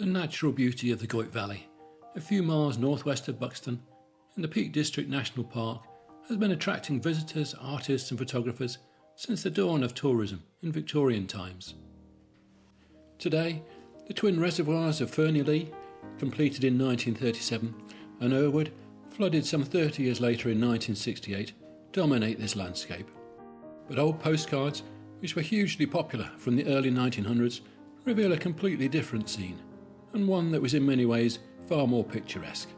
The natural beauty of the Goyt Valley, a few miles northwest of Buxton, in the Peak District National Park, has been attracting visitors, artists and photographers since the dawn of tourism in Victorian times. Today, the twin reservoirs of Fernilee, completed in 1937, and Errwood, flooded some 30 years later in 1968, dominate this landscape. But old postcards, which were hugely popular from the early 1900s, reveal a completely different scene, and one that was in many ways far more picturesque.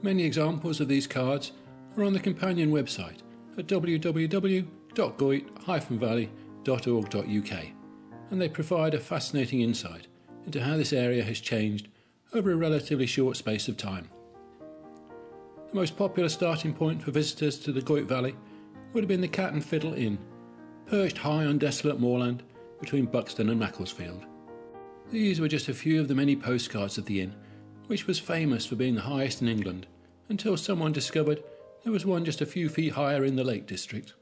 Many examples of these cards are on the companion website at www.goyt-valley.org.uk, and they provide a fascinating insight into how this area has changed over a relatively short space of time. The most popular starting point for visitors to the Goyt Valley would have been the Cat and Fiddle Inn, perched high on desolate moorland between Buxton and Macclesfield. These were just a few of the many postcards of the inn, which was famous for being the highest in England, until someone discovered there was one just a few feet higher in the Lake District.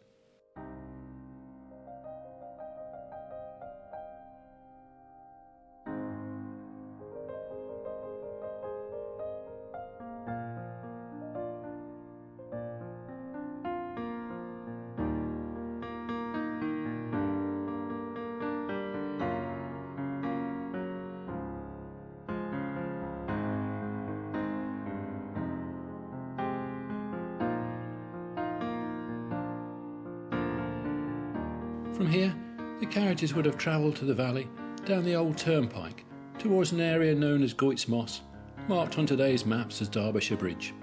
From here, the carriages would have travelled to the valley, down the old turnpike, towards an area known as Goyt's Moss, marked on today's maps as Derbyshire Bridge.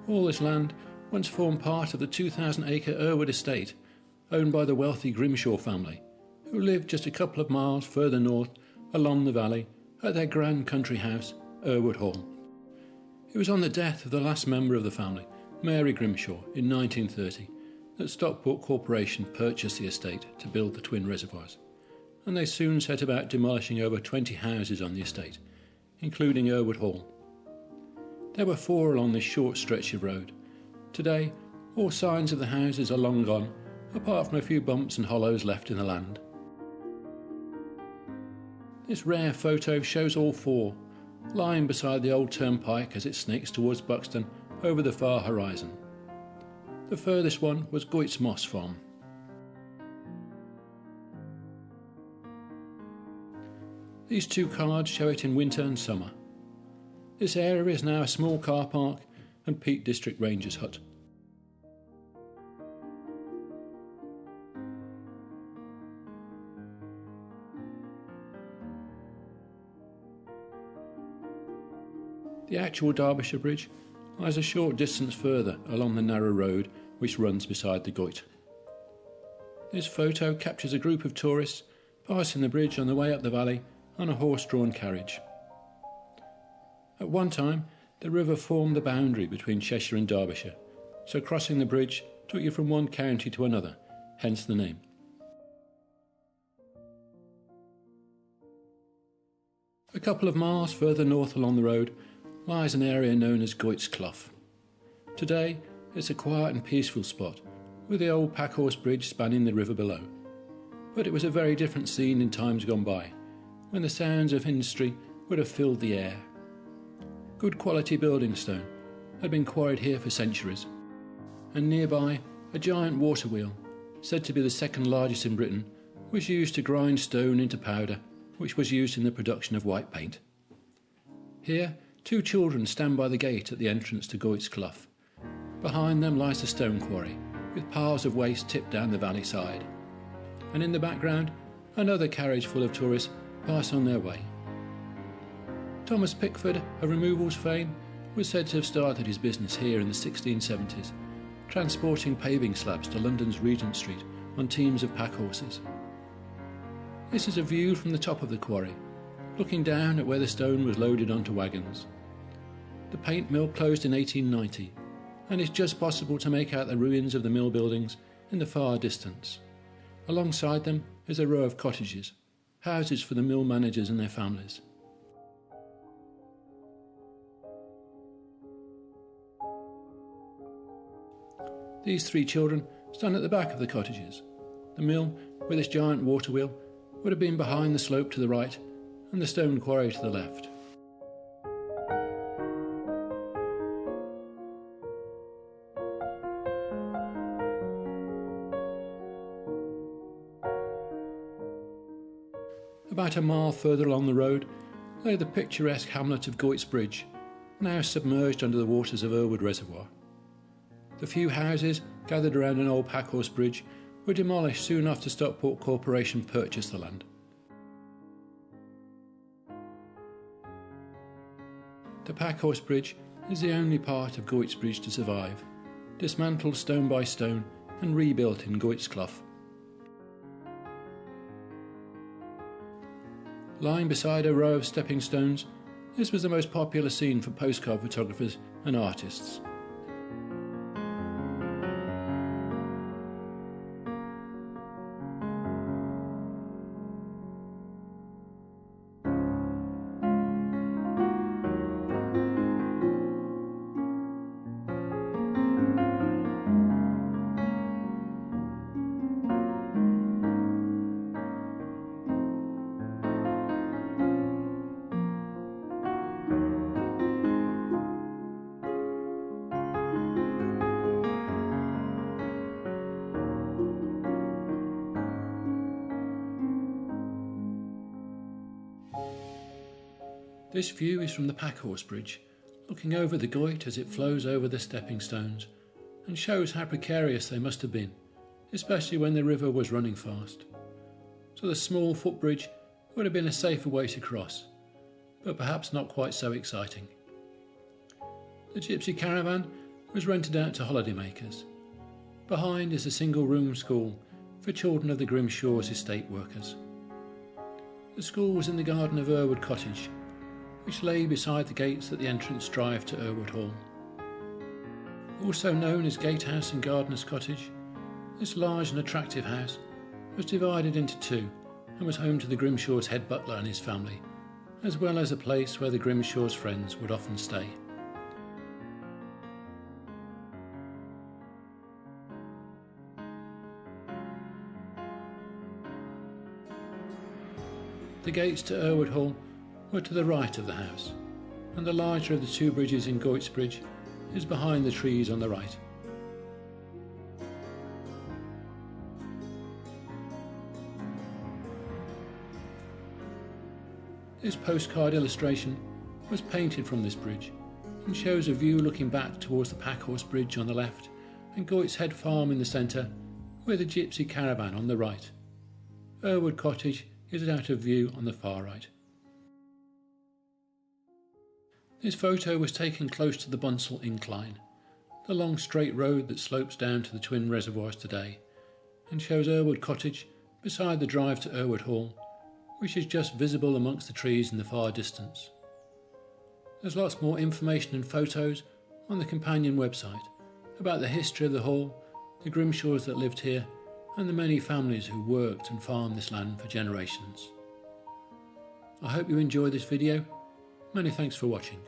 All this land once formed part of the 2,000-acre Errwood estate, owned by the wealthy Grimshawe family, who lived just a couple of miles further north along the valley at their grand country house, Errwood Hall. It was on the death of the last member of the family, Mary Grimshawe, in 1930, that Stockport Corporation purchased the estate to build the twin reservoirs, and they soon set about demolishing over 20 houses on the estate, including Errwood Hall. There were 4 along this short stretch of road. Today, all signs of the houses are long gone, apart from a few bumps and hollows left in the land. This rare photo shows all 4, lying beside the old turnpike as it snakes towards Buxton over the far horizon. The furthest one was Goyt's Moss Farm. These 2 cards show it in winter and summer. This area is now a small car park and Peak District Ranger's hut. The actual Derbyshire Bridge lies a short distance further along the narrow road which runs beside the Goyt. This photo captures a group of tourists passing the bridge on the way up the valley on a horse-drawn carriage. At one time, the river formed the boundary between Cheshire and Derbyshire, so crossing the bridge took you from one county to another, hence the name. A couple of miles further north along the road lies an area known as Goyt's Clough. Today, it's a quiet and peaceful spot, with the old packhorse bridge spanning the river below. But it was a very different scene in times gone by, when the sounds of industry would have filled the air. Good quality building stone had been quarried here for centuries, and nearby a giant water wheel, said to be the second largest in Britain, was used to grind stone into powder, which was used in the production of white paint. Here, 2 children stand by the gate at the entrance to Goyt's Clough. Behind them lies the stone quarry, with piles of waste tipped down the valley side. And in the background, another carriage full of tourists pass on their way. Thomas Pickford, of removals fame, was said to have started his business here in the 1670s, transporting paving slabs to London's Regent Street on teams of pack horses. This is a view from the top of the quarry, looking down at where the stone was loaded onto wagons. The paint mill closed in 1890, and it's just possible to make out the ruins of the mill buildings in the far distance. Alongside them is a row of cottages, houses for the mill managers and their families. These 3 children stand at the back of the cottages. The mill, with its giant water wheel, would have been behind the slope to the right, and the stone quarry to the left. About a mile further along the road lay the picturesque hamlet of Goyt's Bridge, now submerged under the waters of Errwood Reservoir. The few houses gathered around an old packhorse bridge were demolished soon after Stockport Corporation purchased the land. The packhorse bridge is the only part of Goyt's Bridge to survive, dismantled stone by stone and rebuilt in Goyt's Clough. Lying beside a row of stepping stones, this was the most popular scene for postcard photographers and artists. This view is from the packhorse bridge, looking over the Goyt as it flows over the stepping stones, and shows how precarious they must have been, especially when the river was running fast. So the small footbridge would have been a safer way to cross, but perhaps not quite so exciting. The gypsy caravan was rented out to holidaymakers. Behind is a single-room school for children of the Grimshawe's estate workers. The school was in the garden of Errwood Cottage, which lay beside the gates at the entrance drive to Errwood Hall. Also known as Gatehouse and Gardener's Cottage, this large and attractive house was divided into two and was home to the Grimshawe's head butler and his family, as well as a place where the Grimshawe's friends would often stay. The gates to Errwood Hall were to the right of the house, and the larger of the two bridges in Goyt's Bridge is behind the trees on the right. This postcard illustration was painted from this bridge and shows a view looking back towards the packhorse bridge on the left and Goyt's Head Farm in the centre, with a gypsy caravan on the right. Errwood Cottage is out of view on the far right. This photo was taken close to the Bunsell Incline, the long straight road that slopes down to the twin reservoirs today, and shows Errwood Cottage beside the drive to Errwood Hall, which is just visible amongst the trees in the far distance. There's lots more information and photos on the companion website about the history of the hall, the Grimshaws that lived here, and the many families who worked and farmed this land for generations. I hope you enjoyed this video. Many thanks for watching.